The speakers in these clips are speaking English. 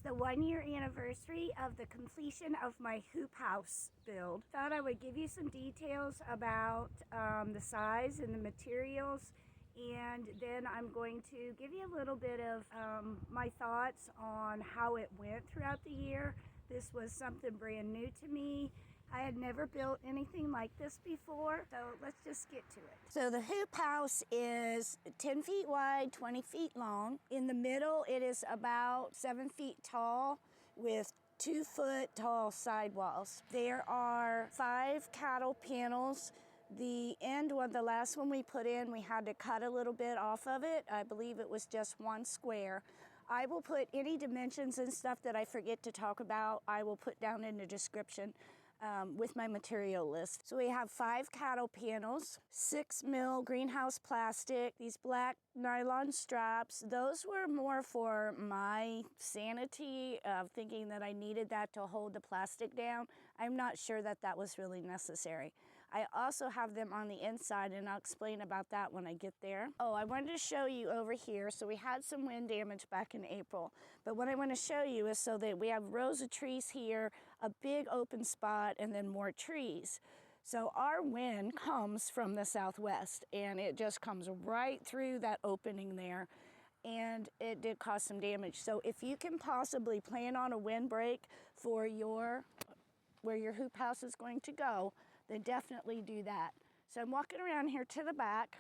the 1-year anniversary of the completion of my hoop house build. Thought I would give you some details about the size and the materials, and then I'm going to give you a little bit of my thoughts on how it went throughout the year. This was something brand new to me. I had never built anything like this before, so let's just get to it. So the hoop house is 10 feet wide, 20 feet long. In the middle, it is about 7 feet tall with 2-foot tall sidewalls. There are 5 cattle panels. The end one, the last one we put in, we had to cut a little bit off of it. I believe it was just 1 square. I will put any dimensions and stuff that I forget to talk about, I will put down in the description with my material list. So we have 5 cattle panels, 6 mil greenhouse plastic, these black nylon straps. Those were more for my sanity of thinking that I needed that to hold the plastic down. I'm not sure that that was really necessary. I also have them on the inside, and I'll explain about that when I get there. Oh, I wanted to show you over here. So we had some wind damage back in April, but what I want to show you is so that we have rows of trees here, a big open spot, and then more trees. So our wind comes from the southwest, and it just comes right through that opening there, and it did cause some damage. So if you can possibly plan on a windbreak for where your hoop house is going to go, then definitely do that. So I'm walking around here to the back.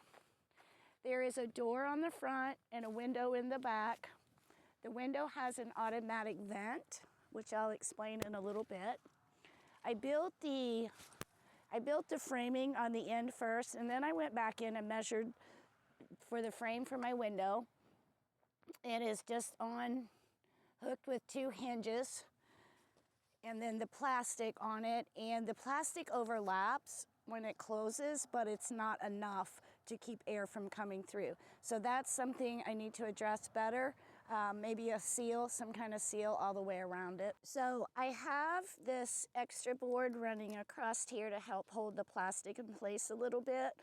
There is a door on the front and a window in the back. The window has an automatic vent, which I'll explain in a little bit. I built the framing on the end first, and then I went back in and measured for the frame for my window. It is just hooked with 2 hinges, and then the plastic on it, and the plastic overlaps when it closes, but it's not enough to keep air from coming through. So that's something I need to address better. Maybe a seal, some kind of seal all the way around it. So I have this extra board running across here to help hold the plastic in place a little bit.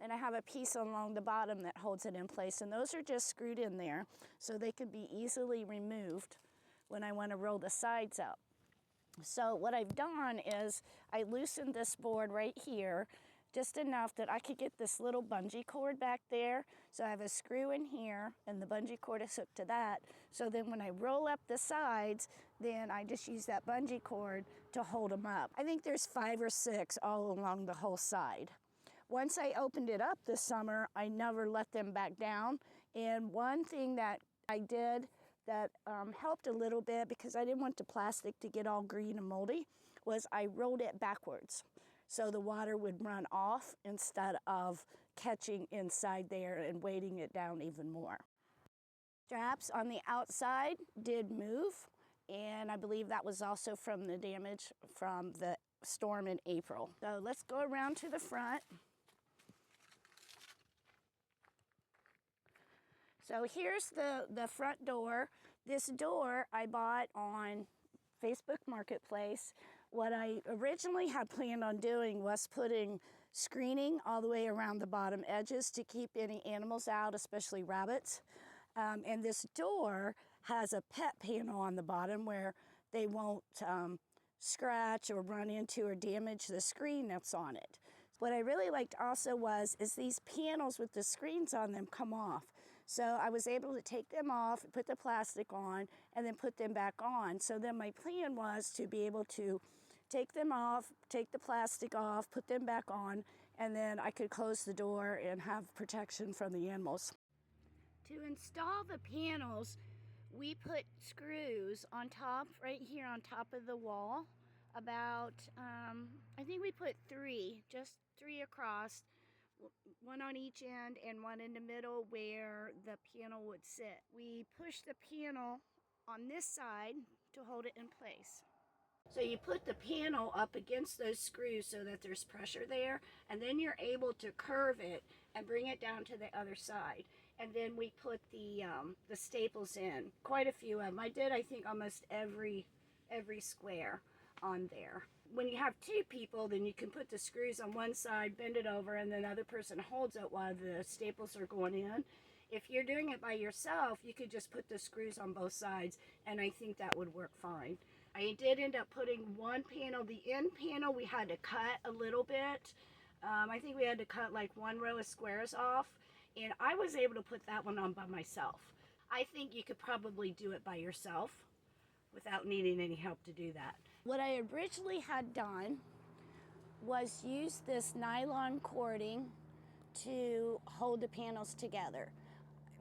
And I have a piece along the bottom that holds it in place, and those are just screwed in there so they can be easily removed when I want to roll the sides up. So what I've done is I loosened this board right here just enough that I could get this little bungee cord back there. So I have a screw in here, and the bungee cord is hooked to that. So then when I roll up the sides, then I just use that bungee cord to hold them up. I think there's 5 or 6 all along the whole side. Once I opened it up this summer, I never let them back down. And one thing that I did that helped a little bit, because I didn't want the plastic to get all green and moldy, was I rolled it backwards so the water would run off instead of catching inside there and weighting it down even more. Straps on the outside did move, and I believe that was also from the damage from the storm in April. So let's go around to the front. So here's the front door. This door I bought on Facebook Marketplace. What I originally had planned on doing was putting screening all the way around the bottom edges to keep any animals out, especially rabbits. And this door has a pet panel on the bottom where they won't scratch or run into or damage the screen that's on it. What I really liked also is these panels with the screens on them come off. So I was able to take them off, put the plastic on, and then put them back on. So then my plan was to be able to take them off, take the plastic off, put them back on, and then I could close the door and have protection from the animals. To install the panels, we put screws on top, right here on top of the wall. About, I think we put 3, just 3 across, 1 on each end and 1 in the middle where the panel would sit. We push the panel on this side to hold it in place. So you put the panel up against those screws so that there's pressure there, and then you're able to curve it and bring it down to the other side. And then we put the staples in, quite a few of them. I did, I think, almost every square on there. When you have 2 people, then you can put the screws on one side, bend it over, and then the other person holds it while the staples are going in. If you're doing it by yourself, you could just put the screws on both sides, and I think that would work fine. I did end up putting one panel, the end panel we had to cut a little bit. I think we had to cut like one row of squares off, and I was able to put that one on by myself. I think you could probably do it by yourself without needing any help to do that. What I originally had done was use this nylon cording to hold the panels together,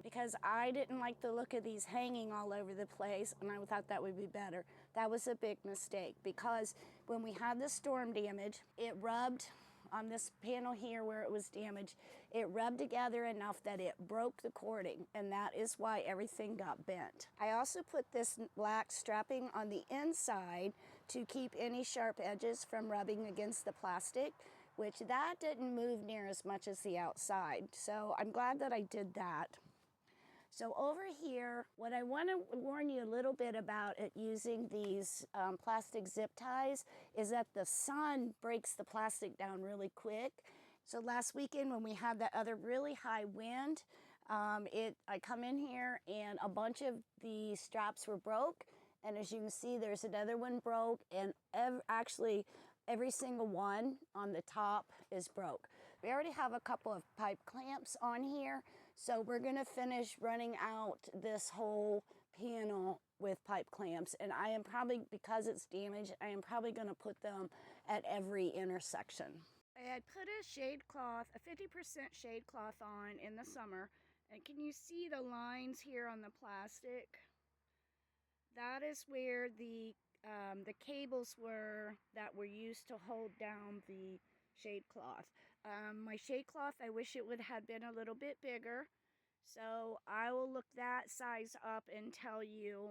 because I didn't like the look of these hanging all over the place, and I thought that would be better. That was a big mistake, because when we had the storm damage, it rubbed on this panel here where it was damaged. It rubbed together enough that it broke the cording, and that is why everything got bent. I also put this black strapping on the inside to keep any sharp edges from rubbing against the plastic, which that didn't move near as much as the outside. So I'm glad that I did that. So over here, what I want to warn you a little bit about at using these plastic zip ties is that the sun breaks the plastic down really quick. So last weekend when we had that other really high wind, I come in here and a bunch of the straps were broke. And as you can see, there's another one broke, and actually every single one on the top is broke. We already have a couple of pipe clamps on here, so we're gonna finish running out this whole panel with pipe clamps, and I am probably, because it's damaged, I am probably gonna put them at every intersection. I had put a shade cloth, a 50% shade cloth on in the summer, and can you see the lines here on the plastic? That is where the cables were that were used to hold down the shade cloth. My shade cloth, I wish it would have been a little bit bigger, so I will look that size up and tell you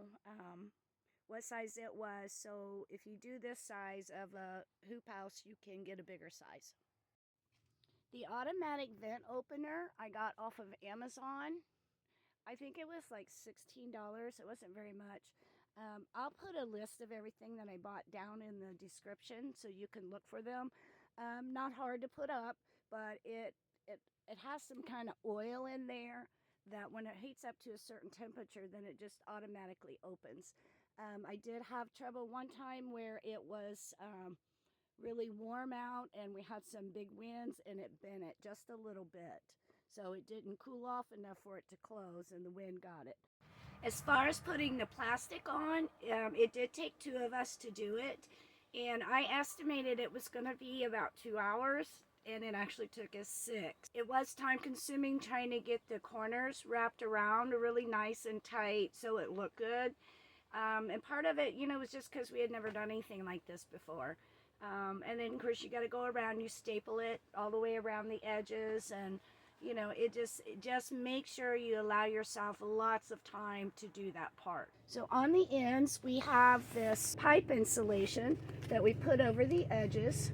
what size it was. So if you do this size of a hoop house, you can get a bigger size. The automatic vent opener I got off of Amazon. I think it was like $16. It wasn't very much. I'll put a list of everything that I bought down in the description so you can look for them. Not hard to put up, but it has some kind of oil in there that when it heats up to a certain temperature, then it just automatically opens. I did have trouble one time where it was really warm out and we had some big winds and it bent it just a little bit. So it didn't cool off enough for it to close and the wind got it. As far as putting the plastic on, it did take 2 of us to do it. And I estimated it was going to be about 2 hours, and it actually took us 6. It was time consuming trying to get the corners wrapped around really nice and tight so it looked good. And part of it, was just because we had never done anything like this before. And then, of course, you got to go around, you staple it all the way around the edges, and it just make sure you allow yourself lots of time to do that part. So on the ends, we have this pipe insulation that we put over the edges.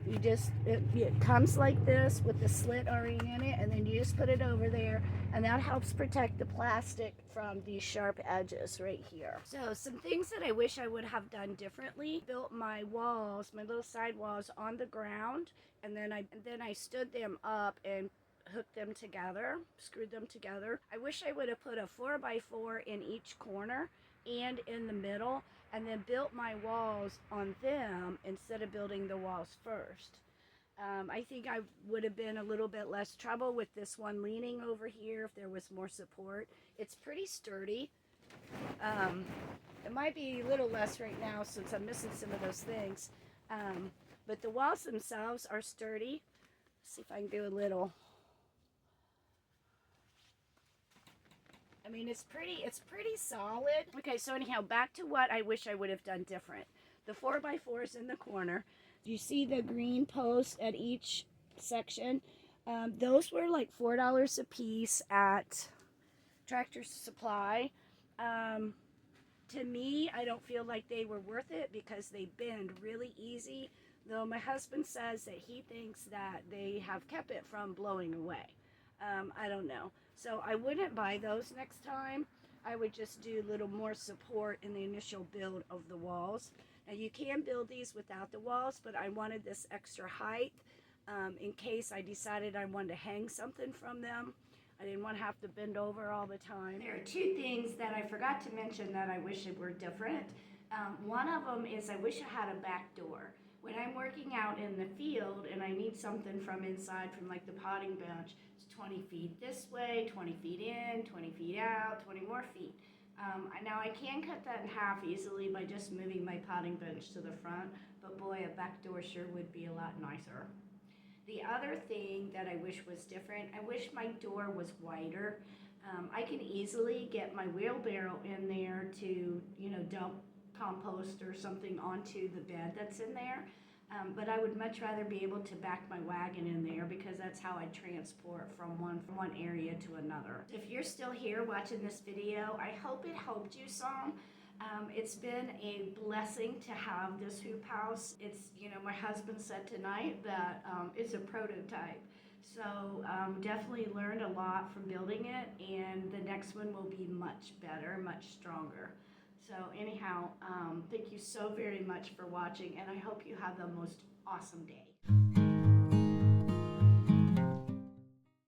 It comes like this with the slit already in it, and then you just put it over there, and that helps protect the plastic from these sharp edges right here. So some things that I wish I would have done differently: built my walls, my little side walls, on the ground, and then I stood them up and hooked them together, screwed them together. I wish I would have put a 4x4 in each corner and in the middle, and then built my walls on them instead of building the walls first. I think I would have been a little bit less trouble with this one leaning over here if there was more support. It's pretty sturdy. It might be a little less right now since I'm missing some of those things. But the walls themselves are sturdy. Let's see if I can do a little. I mean, it's pretty solid. Okay, so anyhow, back to what I wish I would have done different. The 4x4s in the corner. You see the green post at each section? Those were like $4 a piece at Tractor Supply. To me, I don't feel like they were worth it because they bend really easy, though my husband says that he thinks that they have kept it from blowing away. I don't know. So I wouldn't buy those next time. I would just do a little more support in the initial build of the walls. Now you can build these without the walls, but I wanted this extra height in case I decided I wanted to hang something from them. I didn't want to have to bend over all the time. There are two things that I forgot to mention that I wish were different. One of them is I wish I had a back door. When I'm working out in the field and I need something from inside, from like the potting bench, it's 20 feet this way, 20 feet in, 20 feet out, 20 more feet. Now I can cut that in half easily by just moving my potting bench to the front, but boy, a back door sure would be a lot nicer. The other thing that I wish was different, I wish my door was wider. I can easily get my wheelbarrow in there to, dump compost or something onto the bed that's in there. But I would much rather be able to back my wagon in there because that's how I transport from one area to another. If you're still here watching this video, I hope it helped you some. It's been a blessing to have this hoop house. It's, my husband said tonight that it's a prototype. So definitely learned a lot from building it, and the next one will be much better, much stronger. So anyhow, thank you so very much for watching, and I hope you have the most awesome day.